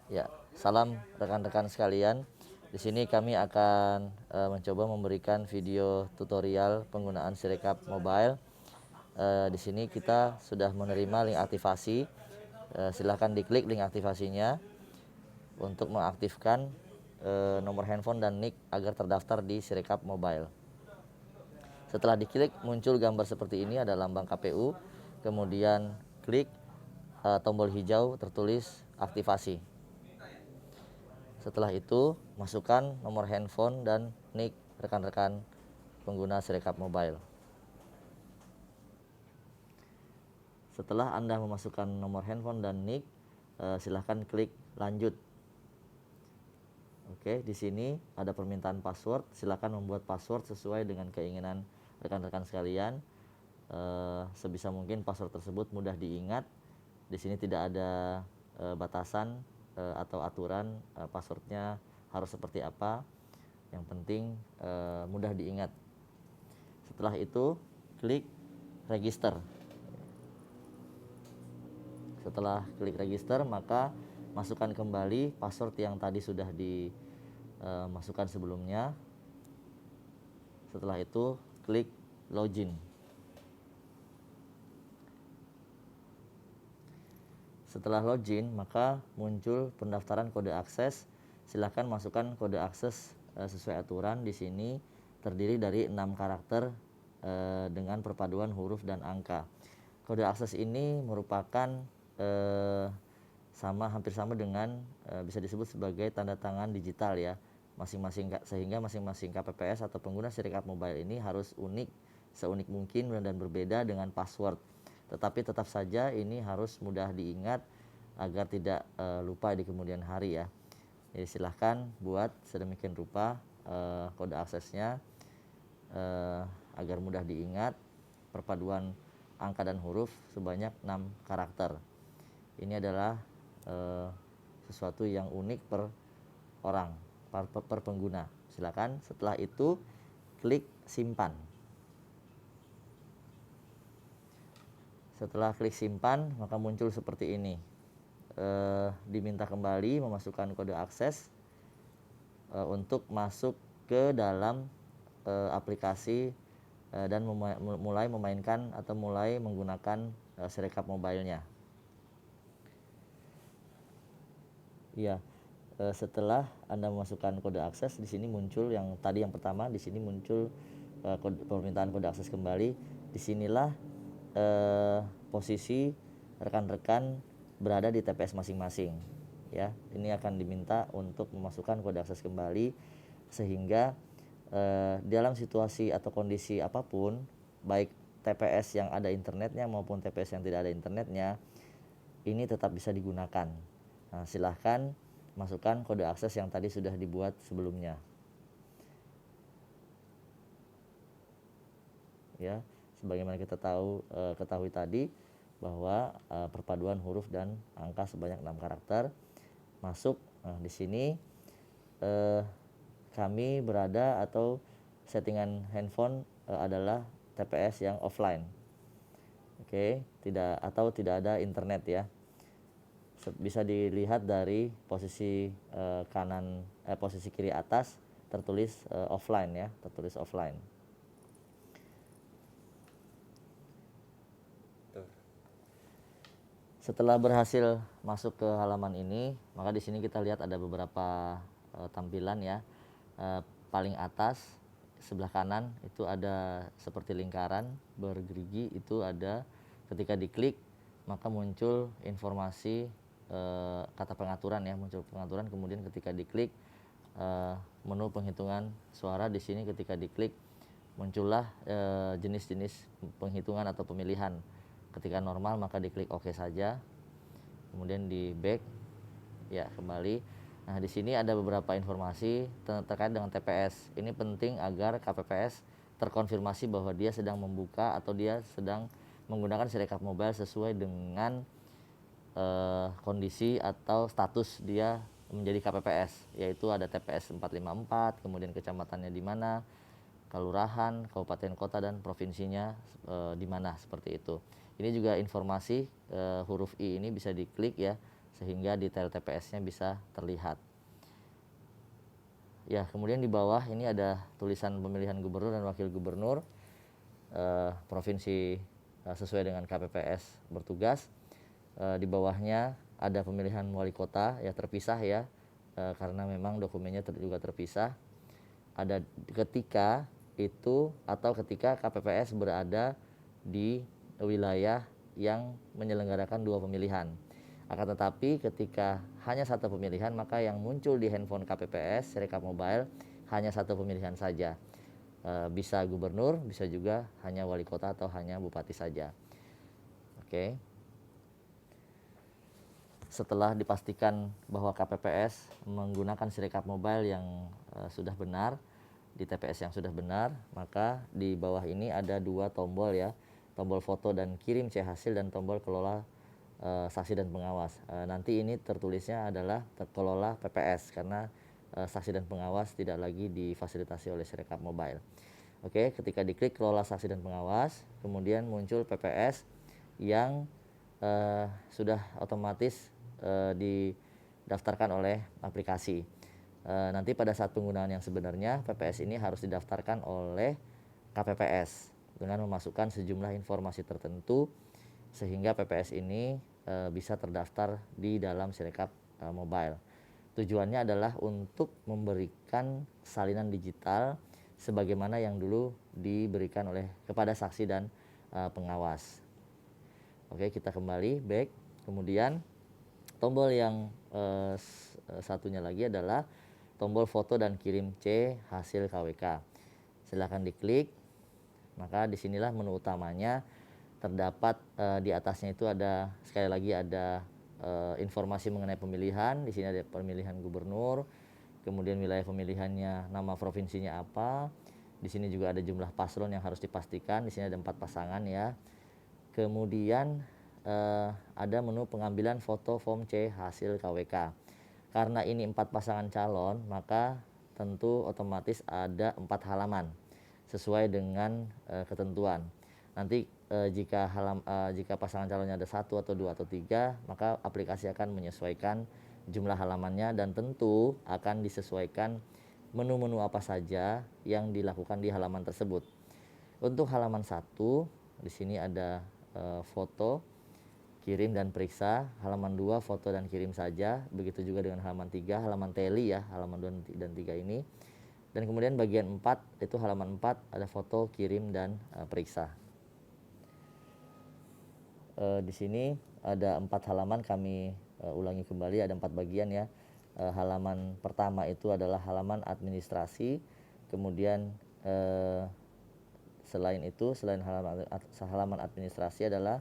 Ya, salam rekan-rekan sekalian. Di sini kami akan mencoba memberikan video tutorial penggunaan Sirekap Mobile. Di sini kita sudah menerima link aktivasi. Silahkan diklik link aktivasinya untuk mengaktifkan nomor handphone dan NIK agar terdaftar di Sirekap Mobile. Setelah diklik muncul gambar seperti ini, ada lambang KPU, kemudian klik tombol hijau tertulis aktivasi. Setelah itu masukkan nomor handphone dan NIK rekan-rekan pengguna Sirekap Mobile. Setelah Anda memasukkan nomor handphone dan NIK, silahkan klik lanjut. Oke, di sini ada permintaan password. Silakan membuat password sesuai dengan keinginan rekan-rekan sekalian. Sebisa mungkin password tersebut mudah diingat. Di sini tidak ada batasan atau aturan passwordnya harus seperti apa. Yang penting mudah diingat. Setelah itu klik register. Setelah klik register, maka masukkan kembali password yang tadi sudah dimasukkan sebelumnya. Setelah itu klik login. Setelah login, maka muncul pendaftaran kode akses. Silakan masukkan kode akses sesuai aturan. Di sini terdiri dari 6 karakter dengan perpaduan huruf dan angka. Kode akses ini merupakan hampir sama dengan bisa disebut sebagai tanda tangan digital ya. Sehingga masing-masing KPPS atau pengguna Sirekap Mobile ini harus seunik mungkin dan berbeda dengan password. Tetapi tetap saja ini harus mudah diingat agar tidak lupa di kemudian hari ya. Jadi silahkan buat sedemikian rupa kode aksesnya agar mudah diingat. Perpaduan angka dan huruf sebanyak 6 karakter. Ini adalah sesuatu yang unik per orang, per pengguna. Silakan setelah itu klik simpan. Setelah klik simpan, maka muncul seperti ini. Diminta kembali memasukkan kode akses untuk masuk ke dalam aplikasi dan mulai memainkan atau mulai menggunakan Sirekap Mobile-nya. Ya, setelah Anda memasukkan kode akses, di sini muncul yang pertama, di sini muncul permintaan kode akses kembali. Disinilah posisi rekan-rekan berada di TPS masing-masing. Ya, ini akan diminta untuk memasukkan kode akses kembali sehingga dalam situasi atau kondisi apapun, baik TPS yang ada internetnya maupun TPS yang tidak ada internetnya, ini tetap bisa digunakan. Nah, silahkan masukkan kode akses yang tadi sudah dibuat sebelumnya. Ya, sebagaimana kita ketahui tadi bahwa perpaduan huruf dan angka sebanyak 6 karakter masuk. Nah, di sini kami berada atau settingan handphone adalah TPS yang offline. Oke, tidak ada internet ya. Bisa dilihat dari posisi posisi kiri atas tertulis offline ya, tertulis offline. Setelah berhasil masuk ke halaman ini, maka di sini kita lihat ada beberapa tampilan ya. Paling atas sebelah kanan itu ada seperti lingkaran bergerigi, itu ada ketika diklik maka muncul informasi kata pengaturan ya, muncul pengaturan. Kemudian ketika diklik menu penghitungan suara, di sini ketika diklik muncullah jenis-jenis penghitungan atau pemilihan. Ketika normal maka diklik OK saja, kemudian di back ya, kembali. Nah, di sini ada beberapa informasi terkait dengan TPS. Ini penting agar KPPS terkonfirmasi bahwa dia sedang membuka atau dia sedang menggunakan Sirekap Mobile sesuai dengan kondisi atau status dia menjadi KPPS, yaitu ada TPS 454, kemudian kecamatannya di mana, kelurahan, kabupaten kota, dan provinsinya di mana, seperti itu. Ini juga informasi huruf I ini bisa diklik ya, sehingga detail TPS-nya bisa terlihat. Ya, kemudian di bawah ini ada tulisan pemilihan gubernur dan wakil gubernur provinsi sesuai dengan KPPS bertugas. Di bawahnya ada pemilihan wali kota ya, terpisah ya, karena memang dokumennya juga terpisah. Ada ketika itu atau ketika KPPS berada di wilayah yang menyelenggarakan 2 pemilihan. Akan tetapi ketika hanya 1 pemilihan, maka yang muncul di handphone KPPS Sirekap Mobile hanya 1 pemilihan saja. Bisa gubernur, bisa juga hanya wali kota atau hanya bupati saja. Oke. Setelah dipastikan bahwa KPPS menggunakan Sirekap Mobile yang sudah benar, di TPS yang sudah benar, maka di bawah ini ada 2 tombol ya, tombol foto dan kirim C hasil dan tombol kelola saksi dan pengawas. Nanti ini tertulisnya adalah kelola PPS karena saksi dan pengawas tidak lagi difasilitasi oleh Sirekap Mobile. Oke, ketika diklik kelola saksi dan pengawas, kemudian muncul PPS yang sudah otomatis didaftarkan oleh aplikasi. Nanti pada saat penggunaan yang sebenarnya, PPS ini harus didaftarkan oleh KPPS dengan memasukkan sejumlah informasi tertentu sehingga PPS ini bisa terdaftar di dalam Sirekap Mobile. Tujuannya adalah untuk memberikan salinan digital sebagaimana yang dulu diberikan kepada saksi dan pengawas. Oke, kita kembali back. Kemudian tombol yang satunya lagi adalah tombol foto dan kirim C hasil KWK. Silahkan diklik. Maka disinilah menu utamanya. Terdapat di atasnya itu ada, sekali lagi ada informasi mengenai pemilihan. Di sini ada pemilihan gubernur, kemudian wilayah pemilihannya, nama provinsinya apa. Di sini juga ada jumlah paslon yang harus dipastikan. Di sini ada 4 pasangan ya. Kemudian ada menu pengambilan foto form C hasil KWK. Karena ini 4 pasangan calon, maka tentu otomatis ada 4 halaman sesuai dengan ketentuan. Nanti jika pasangan calonnya ada 1 atau 2 atau 3, maka aplikasi akan menyesuaikan jumlah halamannya dan tentu akan disesuaikan menu-menu apa saja yang dilakukan di halaman tersebut. Untuk halaman 1, di sini ada foto, kirim dan periksa. Halaman 2 foto dan kirim saja. Begitu juga dengan halaman 3, halaman teli ya, halaman 2 dan 3 ini. Dan kemudian bagian 4 itu halaman 4 ada foto, kirim dan periksa. Di sini ada 4 halaman, kami ulangi kembali, ada 4 bagian ya. Halaman pertama itu adalah halaman administrasi. Kemudian selain halaman administrasi adalah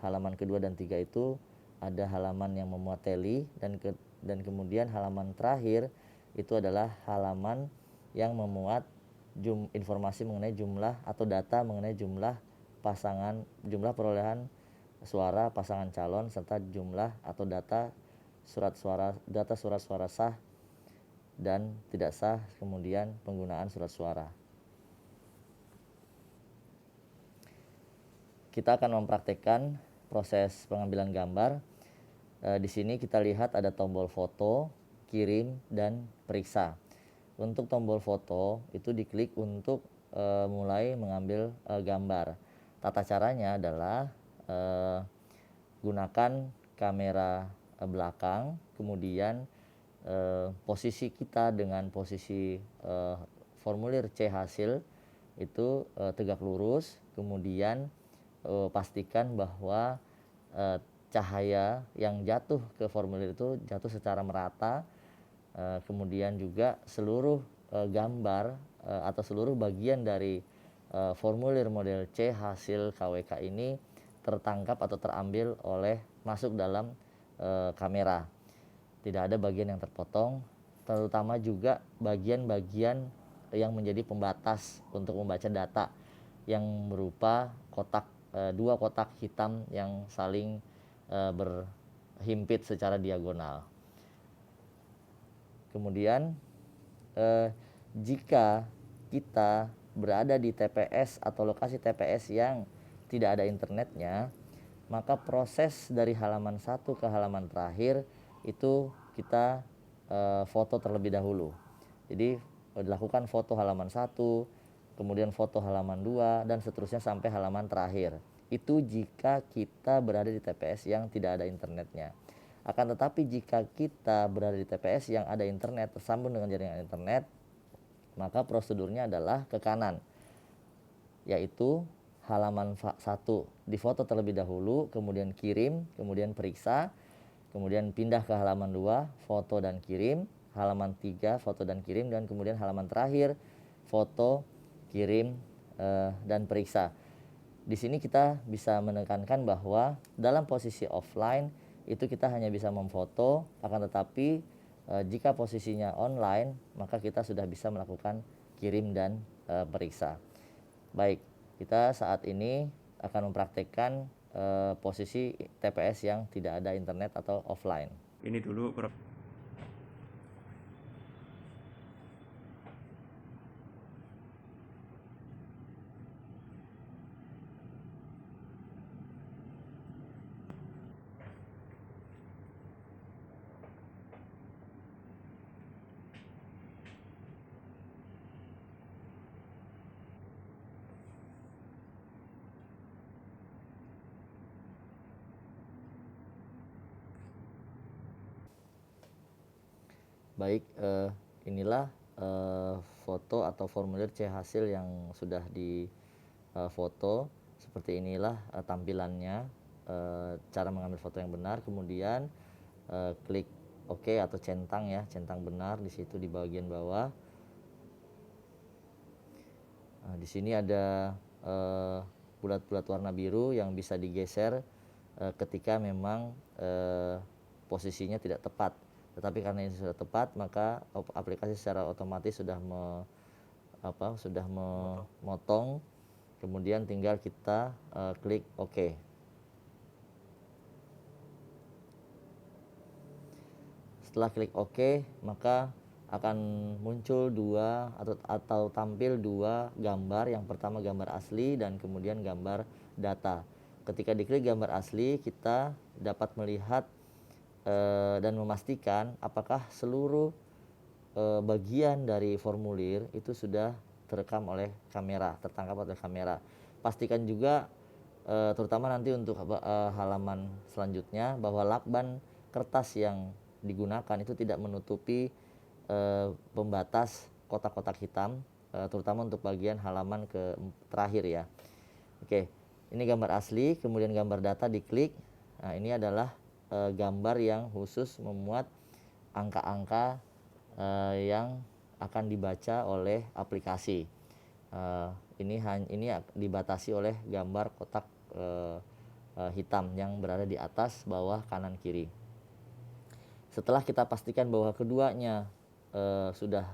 halaman kedua dan 3 itu ada halaman yang memuat teli, dan kemudian halaman terakhir itu adalah halaman yang memuat informasi mengenai jumlah atau data mengenai jumlah perolehan suara pasangan calon serta jumlah atau data surat suara sah dan tidak sah, kemudian penggunaan surat suara. Kita akan mempraktekkan proses pengambilan gambar. Di sini kita lihat ada tombol foto, kirim, dan periksa. Untuk tombol foto itu diklik untuk mulai mengambil gambar. Tata caranya adalah gunakan kamera belakang, kemudian posisi kita dengan posisi formulir C hasil itu tegak lurus, kemudian pastikan bahwa cahaya yang jatuh ke formulir itu jatuh secara merata, kemudian juga seluruh gambar atau seluruh bagian dari formulir model C hasil KWK ini tertangkap atau terambil masuk dalam kamera. Tidak ada bagian yang terpotong, terutama juga bagian-bagian yang menjadi pembatas untuk membaca data yang berupa dua kotak hitam yang saling berhimpit secara diagonal. Kemudian jika kita berada di TPS atau lokasi TPS yang tidak ada internetnya, maka proses dari halaman 1 ke halaman terakhir itu kita foto terlebih dahulu. Jadi dilakukan foto halaman 1, kemudian foto halaman 2, dan seterusnya sampai halaman terakhir. Itu jika kita berada di TPS yang tidak ada internetnya. Akan tetapi jika kita berada di TPS yang ada internet, tersambung dengan jaringan internet, maka prosedurnya adalah ke kanan, yaitu halaman 1 difoto terlebih dahulu, kemudian kirim, kemudian periksa, kemudian pindah ke halaman 2, foto dan kirim, halaman 3, foto dan kirim, dan kemudian halaman terakhir, foto, kirim, dan periksa. Di sini kita bisa menekankan bahwa dalam posisi offline itu kita hanya bisa memfoto, akan tetapi jika posisinya online maka kita sudah bisa melakukan kirim dan periksa. Baik, kita saat ini akan mempraktekkan posisi TPS yang tidak ada internet atau offline. Ini dulu Baik, inilah foto atau formulir C hasil yang sudah difoto. Seperti inilah tampilannya, cara mengambil foto yang benar. Kemudian klik OK atau centang ya, centang benar di situ di bagian bawah. Di sini ada bulat-bulat warna biru yang bisa digeser ketika memang posisinya tidak tepat. Tetapi karena ini sudah tepat, maka aplikasi secara otomatis sudah memotong. Kemudian tinggal kita klik OK. Setelah klik OK, maka akan muncul atau tampil dua gambar. Yang pertama gambar asli dan kemudian gambar data. Ketika diklik gambar asli, kita dapat melihat dan memastikan apakah seluruh bagian dari formulir itu sudah terekam oleh kamera, tertangkap oleh kamera. Pastikan juga terutama nanti untuk halaman selanjutnya bahwa lakban kertas yang digunakan itu tidak menutupi pembatas kotak-kotak hitam, terutama untuk bagian halaman terakhir ya. Oke, ini gambar asli, kemudian gambar data diklik. Nah, ini adalah gambar yang khusus memuat angka-angka yang akan dibaca oleh aplikasi. Ini dibatasi oleh gambar kotak hitam yang berada di atas, bawah, kanan, kiri. Setelah kita pastikan bahwa keduanya sudah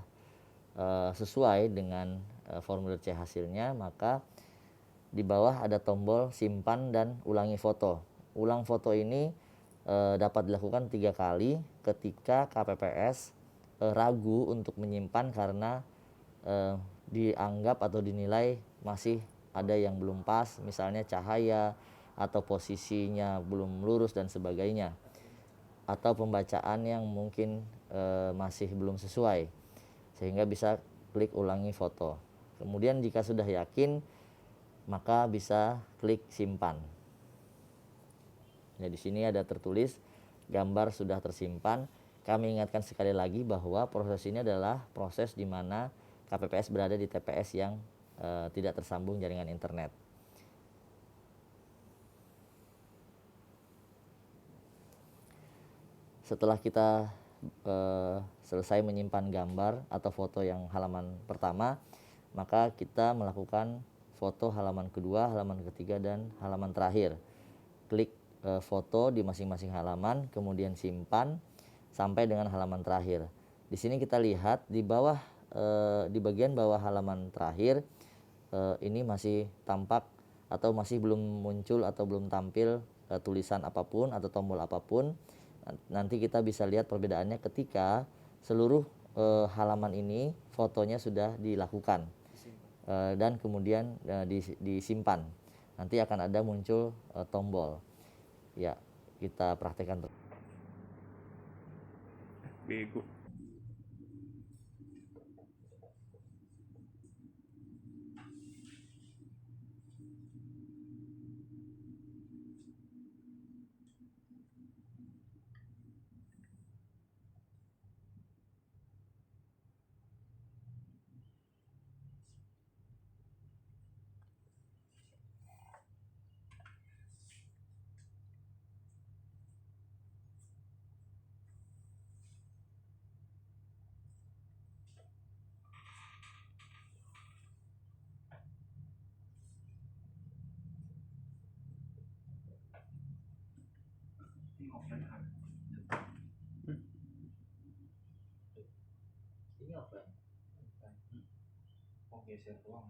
sesuai dengan formulir C hasilnya, maka di bawah ada tombol simpan dan ulangi foto. Ulang foto ini dapat dilakukan 3 kali ketika KPPS ragu untuk menyimpan karena dianggap atau dinilai masih ada yang belum pas, misalnya cahaya atau posisinya belum lurus dan sebagainya, atau pembacaan yang mungkin masih belum sesuai, sehingga bisa klik ulangi foto. Kemudian jika sudah yakin, maka bisa klik simpan. Ya, di sini ada tertulis gambar sudah tersimpan. Kami ingatkan sekali lagi bahwa proses ini adalah proses di mana KPPS berada di TPS yang tidak tersambung jaringan internet. Setelah kita selesai menyimpan gambar atau foto yang halaman pertama, maka kita melakukan foto halaman kedua, halaman ketiga, dan halaman terakhir. Klik foto di masing-masing halaman, kemudian simpan sampai dengan halaman terakhir. Di sini kita lihat di bawah, di bagian bawah halaman terakhir, ini masih tampak atau masih belum muncul atau belum tampil tulisan apapun atau tombol apapun. Nanti kita bisa lihat perbedaannya ketika seluruh halaman ini fotonya sudah dilakukan dan kemudian disimpan. Nanti akan ada muncul tombol. Ya, kita praktekkan. Bego. Ini offline kan? Ini offline. Oh geser doang.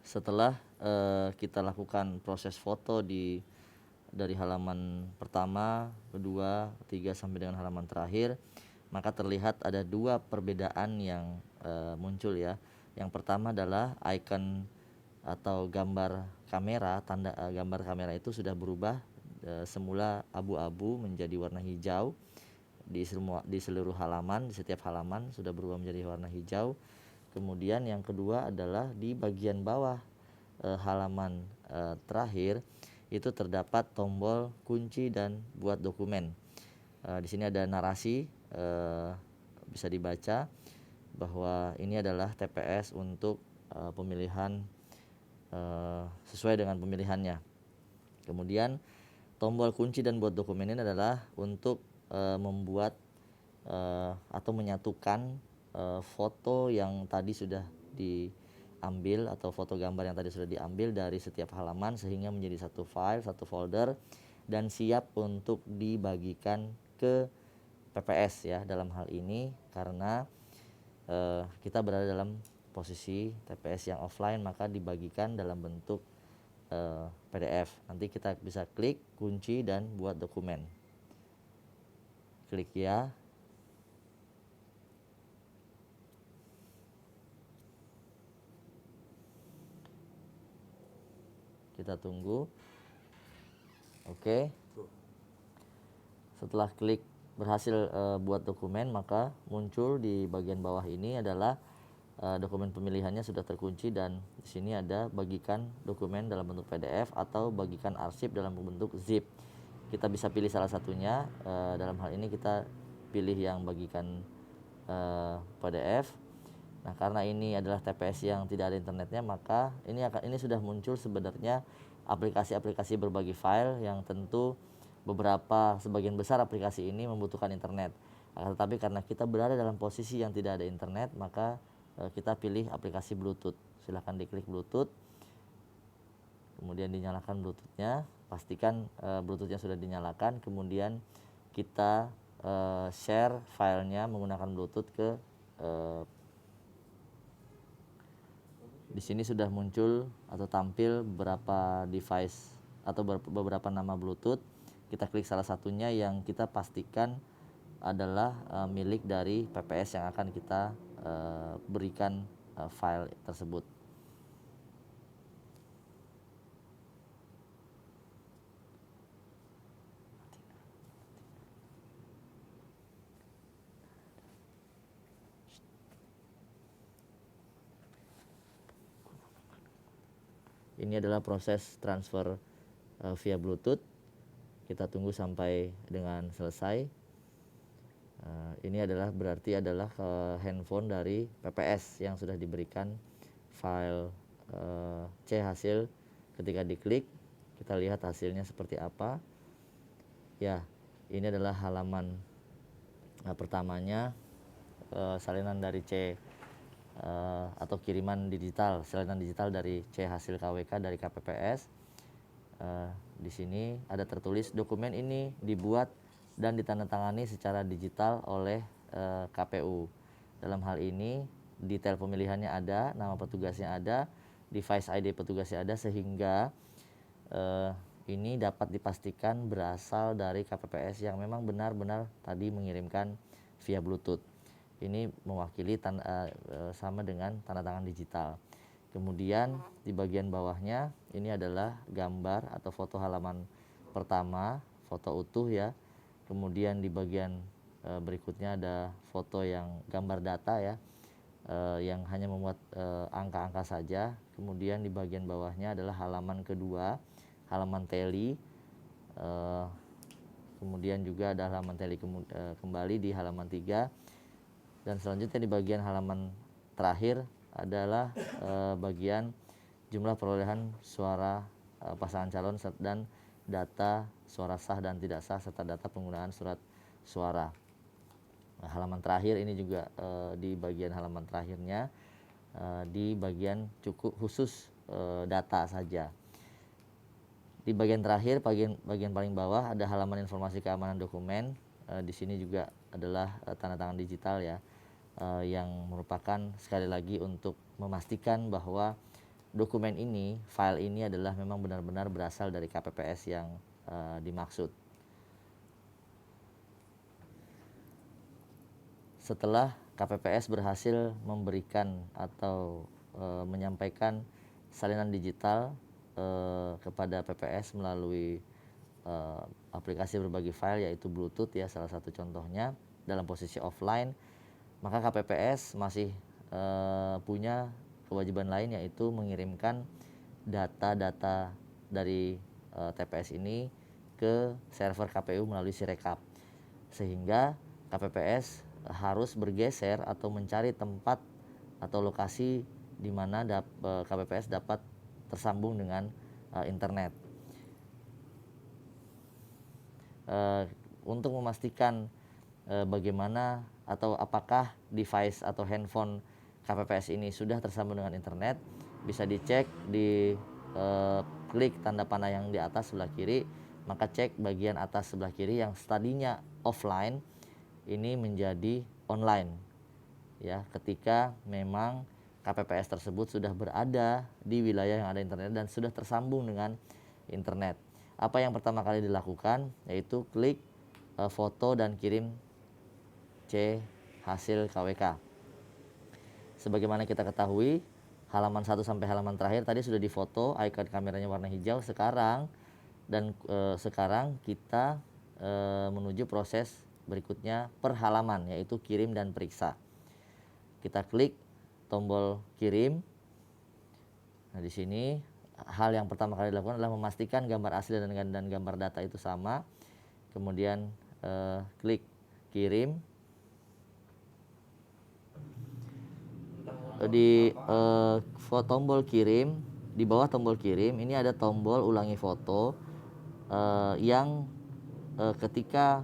Setelah kita lakukan proses foto dari halaman pertama, kedua, ketiga sampai dengan halaman terakhir, maka terlihat ada dua perbedaan yang muncul ya. Yang pertama adalah icon atau gambar kamera, tanda gambar kamera itu sudah berubah, semula abu-abu menjadi warna hijau di seluruh halaman, di setiap halaman sudah berubah menjadi warna hijau. Kemudian yang kedua adalah di bagian bawah halaman terakhir itu terdapat tombol kunci dan buat dokumen. Di sini ada narasi, bisa dibaca bahwa ini adalah TPS untuk pemilihan sesuai dengan pemilihannya. Kemudian tombol kunci dan buat dokumen ini adalah untuk membuat atau menyatukan foto yang tadi sudah diambil atau foto gambar yang tadi sudah diambil dari setiap halaman sehingga menjadi satu file, satu folder dan siap untuk dibagikan ke PPS ya dalam hal ini karena kita berada dalam posisi TPS yang offline maka dibagikan dalam bentuk PDF. Nanti kita bisa klik kunci dan buat dokumen. Klik ya. Kita tunggu. Oke. Setelah klik berhasil buat dokumen, maka muncul di bagian bawah ini adalah dokumen pemilihannya sudah terkunci dan di sini ada bagikan dokumen dalam bentuk PDF atau bagikan arsip dalam bentuk zip. Kita bisa pilih salah satunya. Dalam hal ini kita pilih yang bagikan PDF. Nah, karena ini adalah TPS yang tidak ada internetnya, maka ini sudah muncul sebenarnya aplikasi-aplikasi berbagi file yang tentu sebagian besar aplikasi ini membutuhkan internet. Tetapi karena kita berada dalam posisi yang tidak ada internet, maka kita pilih aplikasi Bluetooth. Silahkan diklik Bluetooth, kemudian dinyalakan Bluetoothnya, pastikan Bluetoothnya sudah dinyalakan, kemudian kita share filenya menggunakan Bluetooth ke di sini sudah muncul atau tampil beberapa device atau beberapa nama Bluetooth. Kita klik salah satunya yang kita pastikan adalah milik dari PPS yang akan kita berikan file tersebut. Ini adalah proses transfer via Bluetooth. Kita tunggu sampai dengan selesai. Ini adalah berarti adalah handphone dari PPS yang sudah diberikan file C hasil. Ketika diklik, kita lihat hasilnya seperti apa. Ya, ini adalah halaman pertamanya, salinan dari C atau kiriman digital, salinan digital dari C hasil KWK dari KPPS. Di sini ada tertulis dokumen ini dibuat dan ditandatangani secara digital oleh KPU. Dalam hal ini detail pemilihannya ada, nama petugasnya ada, device ID petugasnya ada, sehingga ini dapat dipastikan berasal dari KPPS yang memang benar-benar tadi mengirimkan via Bluetooth. Ini mewakili sama dengan tanda tangan digital. Kemudian di bagian bawahnya ini adalah gambar atau foto halaman pertama, foto utuh ya. Kemudian di bagian berikutnya ada foto yang gambar data ya, yang hanya memuat angka-angka saja. Kemudian di bagian bawahnya adalah halaman kedua, halaman teli. Kemudian juga ada halaman teli kembali di halaman 3. Dan selanjutnya di bagian halaman terakhir adalah bagian jumlah perolehan suara pasangan calon dan data suara sah dan tidak sah serta data penggunaan surat suara. Nah, halaman terakhir ini juga di bagian halaman terakhirnya di bagian cukup khusus data saja. Di bagian terakhir, bagian paling bawah ada halaman informasi keamanan dokumen. Di sini juga adalah tanda tangan digital ya, yang merupakan sekali lagi untuk memastikan bahwa dokumen ini, file ini adalah memang benar-benar berasal dari KPPS yang dimaksud. Setelah KPPS berhasil memberikan atau menyampaikan salinan digital kepada PPS melalui aplikasi berbagi file yaitu Bluetooth ya, salah satu contohnya dalam posisi offline, maka KPPS masih punya kewajiban lain yaitu mengirimkan data-data dari TPS ini ke server KPU melalui Sirekap, sehingga KPPS harus bergeser atau mencari tempat atau lokasi di mana KPPS dapat tersambung dengan internet. Untuk memastikan bagaimana atau apakah device atau handphone KPPS ini sudah tersambung dengan internet, bisa dicek di klik tanda panah yang di atas sebelah kiri, maka cek bagian atas sebelah kiri yang tadinya offline ini menjadi online ya, ketika memang KPPS tersebut sudah berada di wilayah yang ada internet dan sudah tersambung dengan internet. Apa yang pertama kali dilakukan yaitu klik foto dan kirim C hasil KWK. Sebagaimana kita ketahui, halaman 1 sampai halaman terakhir tadi sudah difoto, icon kameranya warna hijau. Sekarang kita menuju proses berikutnya per halaman, yaitu kirim dan periksa. Kita klik tombol kirim. Nah, di sini hal yang pertama kali dilakukan adalah memastikan gambar asli dan gambar data itu sama. Kemudian klik kirim. Di tombol kirim, di bawah tombol kirim ini ada tombol ulangi foto yang ketika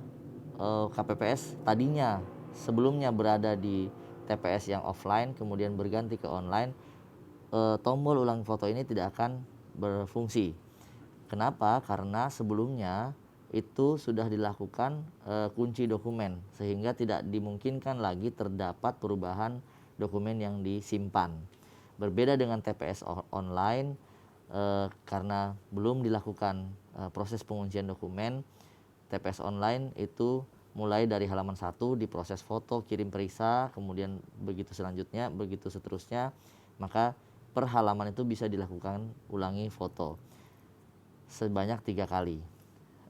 KPPS tadinya sebelumnya berada di TPS yang offline kemudian berganti ke online, tombol ulangi foto ini tidak akan berfungsi. Kenapa? Karena sebelumnya itu sudah dilakukan kunci dokumen, sehingga tidak dimungkinkan lagi terdapat perubahan dokumen yang disimpan. Berbeda dengan TPS online, karena belum dilakukan proses penguncian dokumen, TPS online itu mulai dari halaman 1 diproses foto, kirim periksa, kemudian begitu selanjutnya, begitu seterusnya, maka per halaman itu bisa dilakukan ulangi foto sebanyak 3 kali.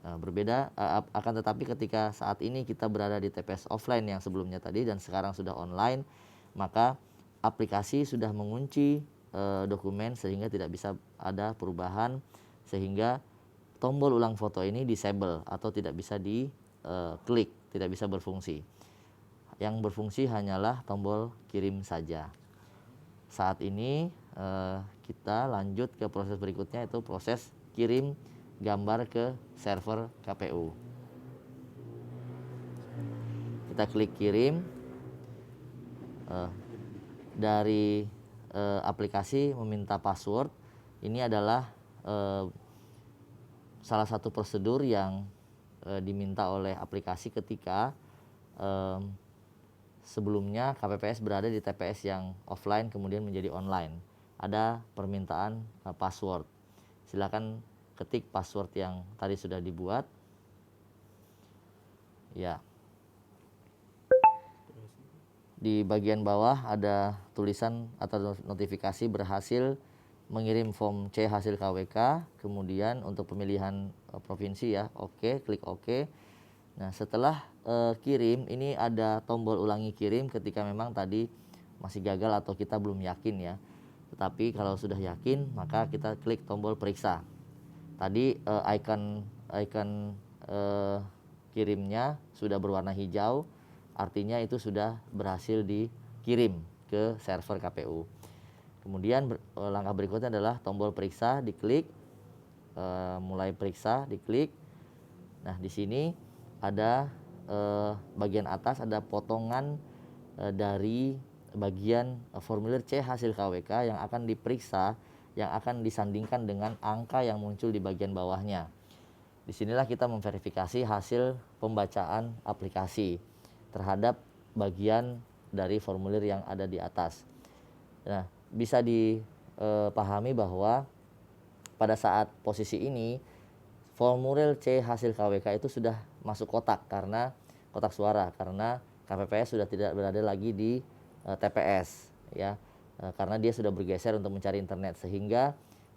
Berbeda akan tetapi ketika saat ini kita berada di TPS offline yang sebelumnya tadi dan sekarang sudah online, maka aplikasi sudah mengunci dokumen sehingga tidak bisa ada perubahan, sehingga tombol ulang foto ini disable atau tidak bisa diklik, tidak bisa berfungsi. Yang berfungsi hanyalah tombol kirim saja. Saat ini kita lanjut ke proses berikutnya, yaitu proses kirim gambar ke server KPU. Kita klik kirim. Dari aplikasi meminta password. Ini adalah salah satu prosedur yang diminta oleh aplikasi ketika sebelumnya KPPS berada di TPS yang offline kemudian menjadi online. Ada permintaan password. Silakan ketik password yang tadi sudah dibuat. Ya. Di bagian bawah ada tulisan atau notifikasi berhasil mengirim form C hasil KWK, kemudian untuk pemilihan provinsi ya, oke, klik oke. Nah, setelah kirim ini ada tombol ulangi kirim ketika memang tadi masih gagal atau kita belum yakin ya. Tetapi kalau sudah yakin maka kita klik tombol periksa. Tadi icon kirimnya sudah berwarna hijau, artinya itu sudah berhasil dikirim ke server KPU. Kemudian langkah berikutnya adalah tombol periksa, diklik, mulai periksa, diklik. Nah, di sini ada bagian atas ada potongan dari bagian formulir C hasil KWK yang akan diperiksa, yang akan disandingkan dengan angka yang muncul di bagian bawahnya. Disinilah kita memverifikasi hasil pembacaan aplikasi terhadap bagian dari formulir yang ada di atas. Nah, bisa dipahami bahwa pada saat posisi ini formulir C hasil KWK itu sudah masuk kotak karena kotak suara, karena KPPS sudah tidak berada lagi di TPS ya, karena dia sudah bergeser untuk mencari internet, sehingga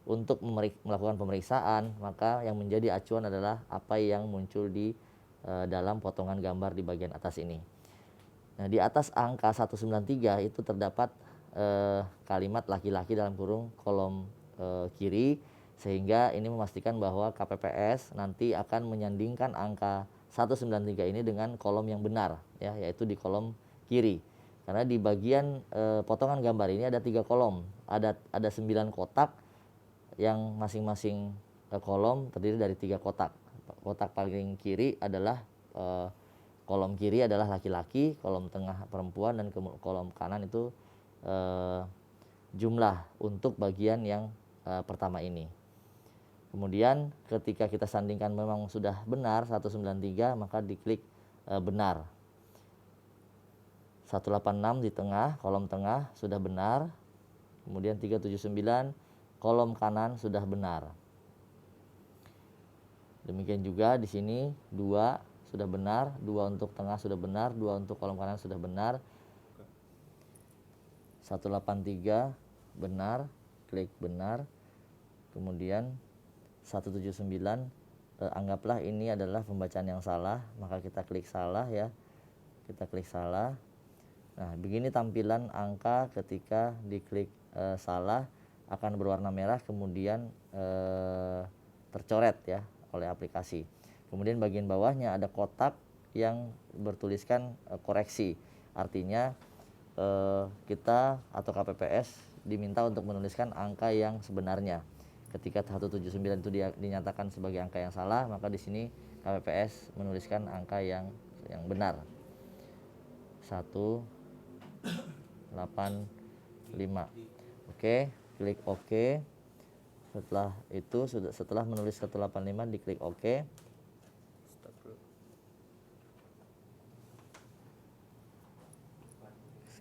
untuk melakukan pemeriksaan maka yang menjadi acuan adalah apa yang muncul di dalam potongan gambar di bagian atas ini. Nah, di atas angka 193 itu terdapat kalimat laki-laki dalam kurung kolom kiri, sehingga ini memastikan bahwa KPPS nanti akan menyandingkan angka 193 ini dengan kolom yang benar ya, yaitu di kolom kiri. Karena di bagian potongan gambar ini ada 3 kolom, ada 9 kotak yang masing-masing kolom terdiri dari 3 kotak. Kotak paling kiri adalah kolom kiri adalah laki-laki, kolom tengah perempuan, dan kolom kanan itu jumlah untuk bagian yang pertama ini. Kemudian ketika kita sandingkan memang sudah benar 193, maka diklik benar. 186 di tengah, kolom tengah sudah benar. Kemudian 379 kolom kanan sudah benar. Demikian juga di sini 2 sudah benar, 2 untuk tengah sudah benar, 2 untuk kolom kanan sudah benar. 183 benar, klik benar. Kemudian 179 anggaplah ini adalah pembacaan yang salah, maka kita klik salah ya. Kita klik salah. Nah, begini tampilan angka ketika diklik salah, akan berwarna merah kemudian tercoret ya oleh aplikasi. Kemudian bagian bawahnya ada kotak yang bertuliskan koreksi. Artinya kita atau KPPS diminta untuk menuliskan angka yang sebenarnya. Ketika 179 itu dinyatakan sebagai angka yang salah, maka di sini KPPS menuliskan angka yang benar. 185. Oke, klik OK. Setelah itu setelah menulis 185 diklik OK.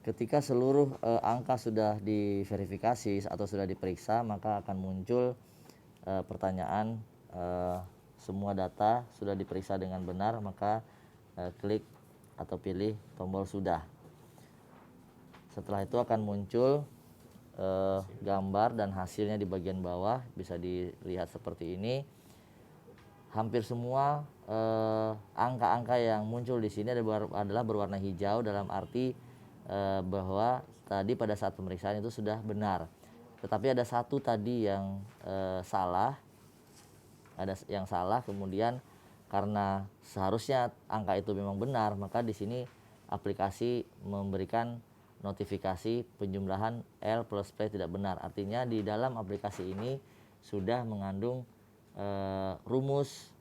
Ketika seluruh angka sudah diverifikasi atau sudah diperiksa, maka akan muncul pertanyaan semua data sudah diperiksa dengan benar, maka klik atau pilih tombol sudah. Setelah itu akan muncul gambar dan hasilnya di bagian bawah, bisa dilihat seperti ini. Hampir semua angka-angka yang muncul di sini adalah berwarna hijau, dalam arti bahwa tadi pada saat pemeriksaan itu sudah benar. Tetapi ada satu tadi yang salah, kemudian karena seharusnya angka itu memang benar, maka di sini aplikasi memberikan notifikasi penjumlahan L plus P tidak benar. Artinya di dalam aplikasi ini sudah mengandung rumus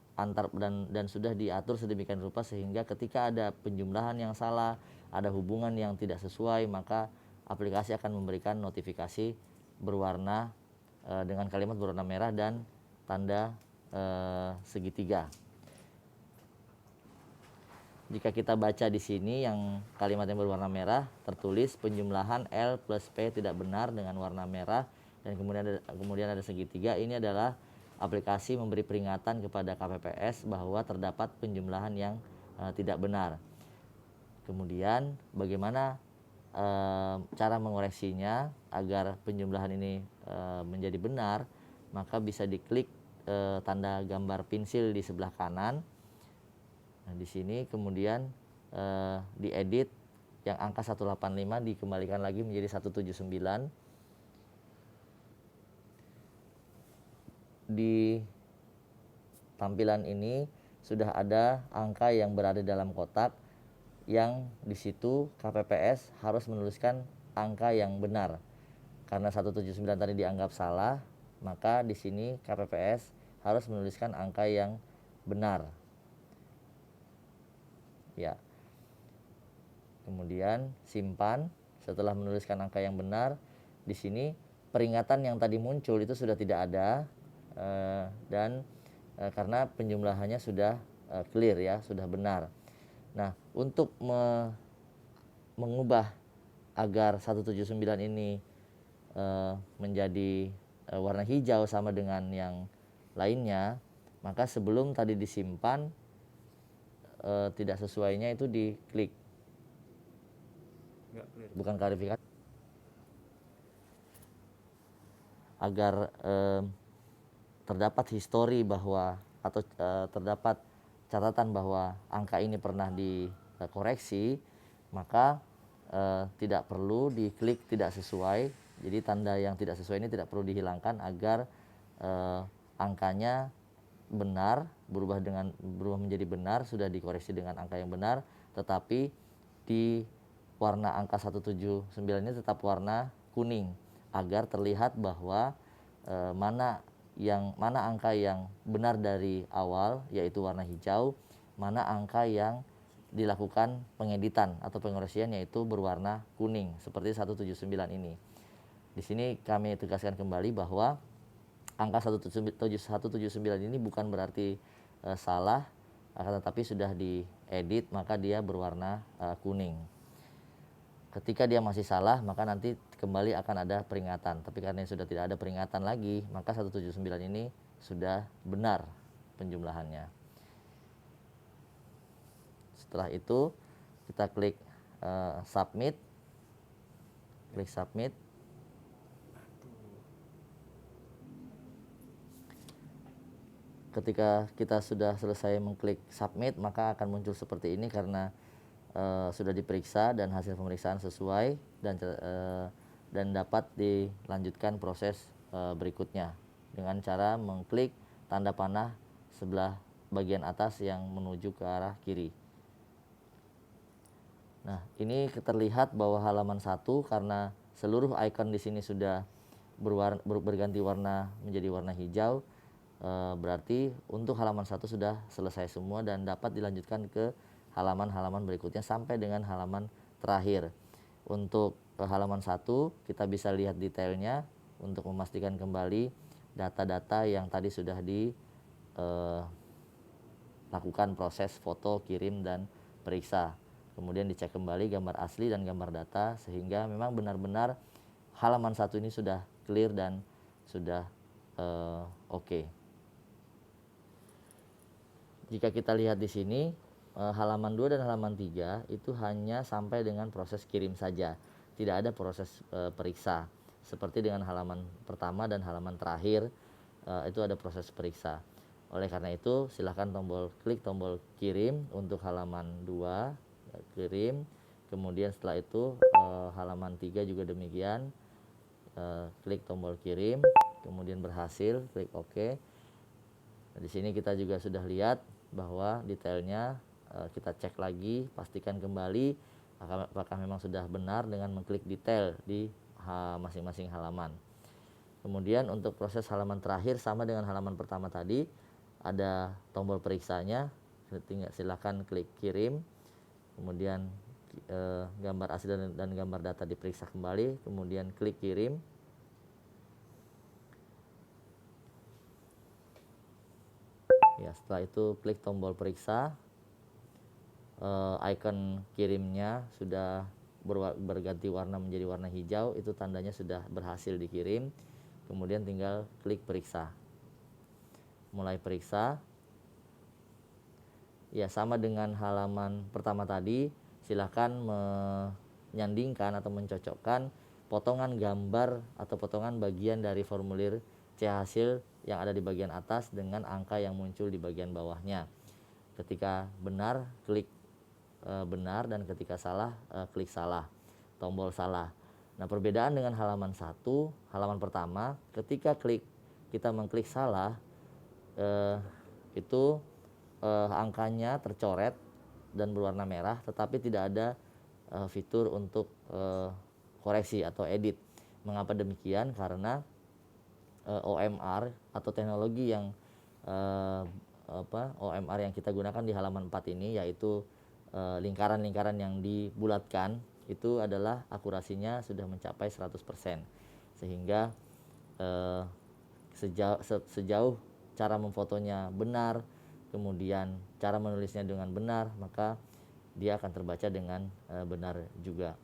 dan sudah diatur sedemikian rupa sehingga ketika ada penjumlahan yang salah, ada hubungan yang tidak sesuai, maka aplikasi akan memberikan notifikasi berwarna dengan kalimat berwarna merah dan tanda segitiga. Jika kita baca di sini yang kalimat yang berwarna merah tertulis penjumlahan L plus P tidak benar dengan warna merah dan kemudian ada segitiga, ini adalah aplikasi memberi peringatan kepada KPPS bahwa terdapat penjumlahan yang tidak benar. Kemudian bagaimana cara mengoreksinya agar penjumlahan ini menjadi benar, maka bisa diklik tanda gambar pensil di sebelah kanan. Nah, di sini kemudian diedit yang angka 185 dikembalikan lagi menjadi 179. Di tampilan ini sudah ada angka yang berada dalam kotak yang di situ KPPS harus menuliskan angka yang benar. Karena 179 tadi dianggap salah, maka di sini KPPS harus menuliskan angka yang benar. Ya. Kemudian simpan. Setelah menuliskan angka yang benar, di sini peringatan yang tadi muncul itu sudah tidak ada dan karena penjumlahannya sudah clear ya, sudah benar. Nah, untuk mengubah agar 179 ini menjadi warna hijau sama dengan yang lainnya, maka sebelum tadi disimpan tidak sesuainya itu diklik. Bukan klarifikasi. Agar terdapat histori bahwa atau terdapat catatan bahwa angka ini pernah dikoreksi, maka tidak perlu diklik tidak sesuai. Jadi tanda yang tidak sesuai ini tidak perlu dihilangkan agar angkanya benar, berubah menjadi benar, sudah dikoreksi dengan angka yang benar, tetapi di warna angka 179 ini tetap warna kuning agar terlihat bahwa mana angka yang benar dari awal yaitu warna hijau, mana angka yang dilakukan pengeditan atau pengoreksian yaitu berwarna kuning seperti 179 ini. Di sini kami tegaskan kembali bahwa angka 179 ini bukan berarti salah, akan tetapi sudah diedit maka dia berwarna kuning. Ketika dia masih salah, maka nanti kembali akan ada peringatan. Tapi karena sudah tidak ada peringatan lagi, maka 179 ini sudah benar penjumlahannya. Setelah itu kita klik submit. Klik submit. Ketika kita sudah selesai mengklik submit, maka akan muncul seperti ini karena sudah diperiksa dan hasil pemeriksaan sesuai dan dapat dilanjutkan proses berikutnya dengan cara mengklik tanda panah sebelah bagian atas yang menuju ke arah kiri. Nah, ini terlihat bahwa halaman 1 karena seluruh icon di sini sudah berganti warna menjadi warna hijau, berarti untuk halaman 1 sudah selesai semua dan dapat dilanjutkan ke halaman-halaman berikutnya sampai dengan halaman terakhir. Untuk halaman 1 kita bisa lihat detailnya untuk memastikan kembali data-data yang tadi sudah dilakukan proses foto, kirim, dan periksa. kemudian dicek kembali gambar asli dan gambar data, sehingga memang benar-benar halaman 1 ini sudah clear dan sudah oke. Jika kita lihat di sini, halaman 2 dan halaman 3 itu hanya sampai dengan proses kirim saja, tidak ada proses periksa. Seperti dengan halaman pertama dan halaman terakhir, itu ada proses periksa. Oleh karena itu, silahkan klik tombol kirim untuk halaman 2, kirim. Kemudian setelah itu halaman 3 juga demikian, klik tombol kirim, kemudian berhasil, klik OK. Nah, di sini kita juga sudah lihat bahwa detailnya, kita cek lagi, pastikan kembali apakah memang sudah benar dengan mengklik detail di masing-masing halaman. Kemudian untuk proses halaman terakhir sama dengan halaman pertama tadi, ada tombol periksanya, silakan klik kirim, kemudian gambar asli dan gambar data diperiksa kembali, kemudian klik kirim. Ya, setelah itu klik tombol periksa, icon kirimnya sudah berganti warna menjadi warna hijau, itu tandanya sudah berhasil dikirim. Kemudian tinggal klik periksa. Mulai periksa. Ya, sama dengan halaman pertama tadi, silahkan menyandingkan atau mencocokkan potongan gambar atau potongan bagian dari formulir C hasil yang ada di bagian atas dengan angka yang muncul di bagian bawahnya. Ketika benar, klik benar, dan ketika salah, klik salah, tombol salah. Nah, perbedaan dengan halaman 1, halaman pertama, ketika kita mengklik salah, itu angkanya tercoret dan berwarna merah, tetapi tidak ada fitur untuk koreksi atau edit. Mengapa demikian? Karena OMR atau teknologi yang OMR yang kita gunakan di halaman 4 ini, yaitu lingkaran-lingkaran yang dibulatkan, itu adalah akurasinya sudah mencapai 100%, sehingga sejauh cara memfotonya benar, kemudian cara menulisnya dengan benar, maka dia akan terbaca dengan benar juga.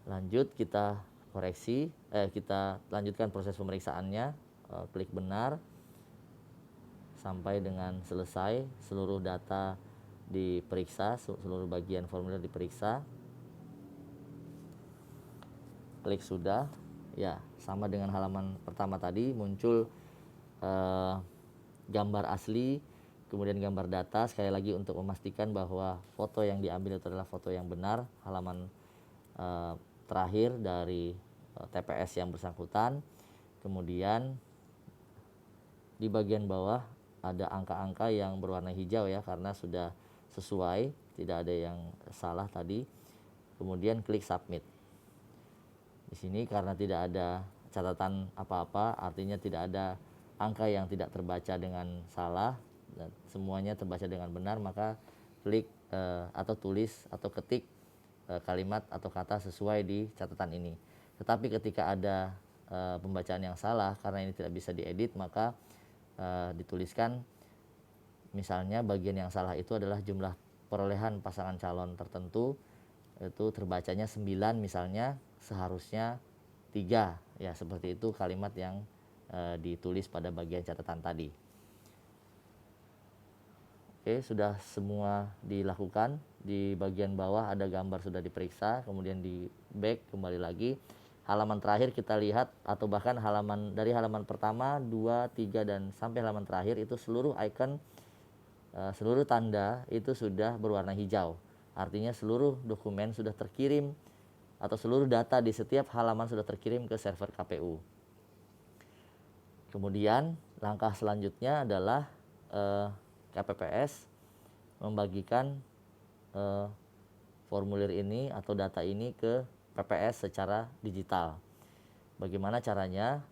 Lanjut, kita koreksi, kita lanjutkan proses pemeriksaannya, klik benar sampai dengan selesai, seluruh data diperiksa, seluruh bagian formulir diperiksa. Klik sudah. Ya, sama dengan halaman pertama tadi, muncul gambar asli, kemudian gambar data. Sekali lagi untuk memastikan bahwa foto yang diambil itu adalah foto yang benar, halaman terakhir dari TPS yang bersangkutan. Kemudian di bagian bawah ada angka-angka yang berwarna hijau ya, karena sudah sesuai, tidak ada yang salah tadi. Kemudian klik submit. Di sini karena tidak ada catatan apa-apa, artinya tidak ada angka yang tidak terbaca dengan salah dan semuanya terbaca dengan benar, maka klik atau tulis atau ketik kalimat atau kata sesuai di catatan ini. Tetapi ketika ada pembacaan yang salah, karena ini tidak bisa diedit, maka dituliskan misalnya bagian yang salah itu adalah jumlah perolehan pasangan calon tertentu, itu terbacanya 9 misalnya, seharusnya 3, ya seperti itu kalimat yang ditulis pada bagian catatan tadi. Oke, sudah semua dilakukan. Di bagian bawah ada gambar sudah diperiksa, kemudian di back kembali lagi. Halaman terakhir kita lihat, atau bahkan dari halaman pertama, 2, 3 dan sampai halaman terakhir itu seluruh icon, seluruh tanda itu sudah berwarna hijau. Artinya seluruh dokumen sudah terkirim atau seluruh data di setiap halaman sudah terkirim ke server KPU. Kemudian langkah selanjutnya adalah KPPS membagikan formulir ini atau data ini ke PPS secara digital. Bagaimana caranya?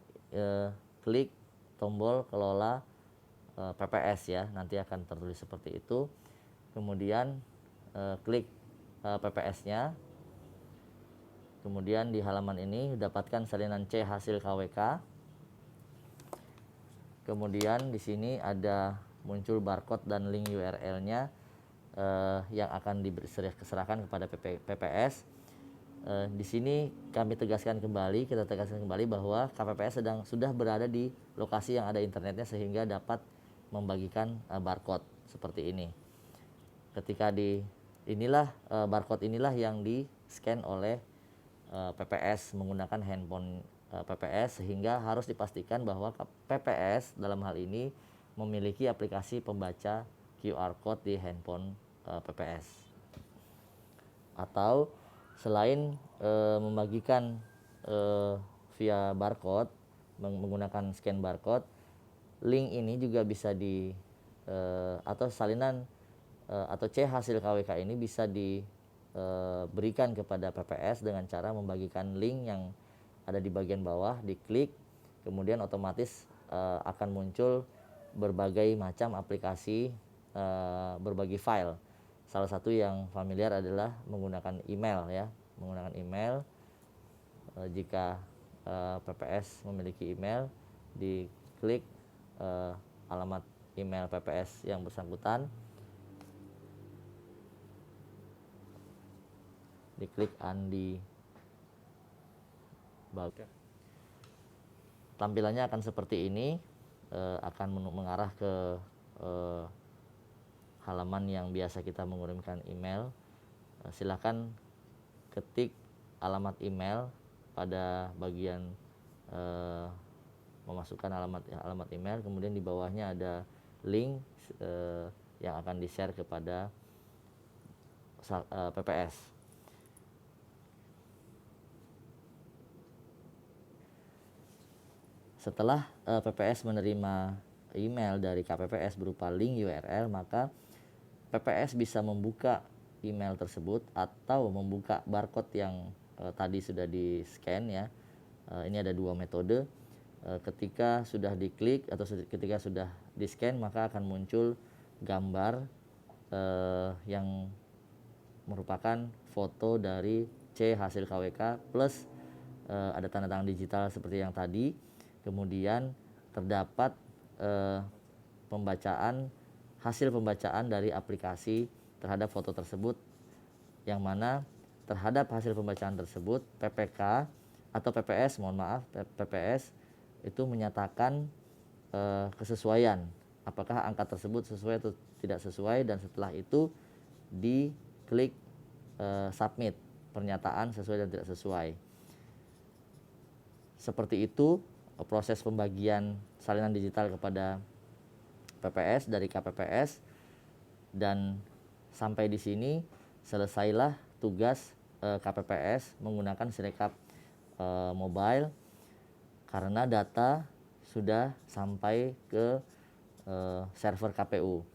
Klik tombol kelola PPS ya, nanti akan tertulis seperti itu. Kemudian klik PPS-nya. Kemudian di halaman ini dapatkan salinan C hasil KWK. Kemudian di sini ada muncul barcode dan link URL-nya. yang akan diserahkan kepada PPS. Di sini kami tegaskan kembali, kita tegaskan kembali bahwa KPPS sudah berada di lokasi yang ada internetnya sehingga dapat membagikan barcode seperti ini. Ketika barcode inilah yang di-scan oleh PPS menggunakan handphone PPS, sehingga harus dipastikan bahwa PPS dalam hal ini memiliki aplikasi pembaca QR code di handphone PPS. Atau selain membagikan via barcode menggunakan scan barcode, link ini juga bisa atau salinan atau C hasil KWK ini bisa diberikan kepada PPS dengan cara membagikan link yang ada di bagian bawah, diklik, kemudian otomatis akan muncul berbagai macam aplikasi berbagi file. Salah satu yang familiar adalah menggunakan email ya, menggunakan email. Jika PPS memiliki email, diklik alamat email PPS yang bersangkutan, diklik Andi bagian. Tampilannya akan seperti ini, akan mengarah ke halaman yang biasa kita mengirimkan email. Silakan ketik alamat email pada bagian memasukkan alamat email, kemudian di bawahnya ada link yang akan di-share kepada PPS. Setelah PPS menerima email dari KPPS berupa link URL, maka PPS bisa membuka email tersebut atau membuka barcode yang tadi sudah di-scan ya. Ini ada dua metode. Ketika sudah diklik atau ketika sudah di-scan, maka akan muncul gambar yang merupakan foto dari C hasil KWK plus ada tanda tangan digital seperti yang tadi. Kemudian terdapat hasil pembacaan dari aplikasi terhadap foto tersebut, yang mana terhadap hasil pembacaan tersebut PPK atau PPS, PPS itu menyatakan kesesuaian, apakah angka tersebut sesuai atau tidak sesuai, dan setelah itu diklik submit pernyataan sesuai dan tidak sesuai. Seperti itu proses pembagian salinan digital kepada PPS dari KPPS, dan sampai di sini selesailah tugas KPPS menggunakan Sirekap mobile, karena data sudah sampai ke server KPU.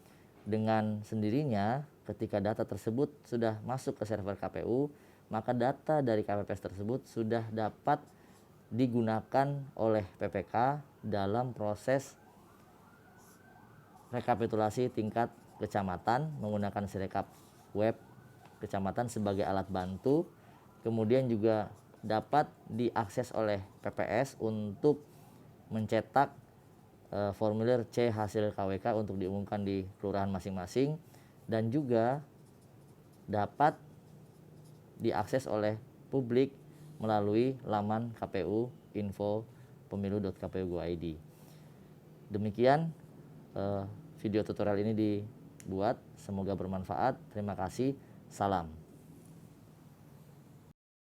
Dengan sendirinya ketika data tersebut sudah masuk ke server KPU, maka data dari KPPS tersebut sudah dapat digunakan oleh PPK dalam proses rekapitulasi tingkat kecamatan menggunakan Sirekap web kecamatan sebagai alat bantu. Kemudian juga dapat diakses oleh PPS untuk mencetak formulir C hasil KWK untuk diumumkan di kelurahan masing-masing, dan juga dapat diakses oleh publik melalui laman KPU info pemilu.kpu.go.id. Demikian video tutorial ini dibuat, semoga bermanfaat. Terima kasih. Salam.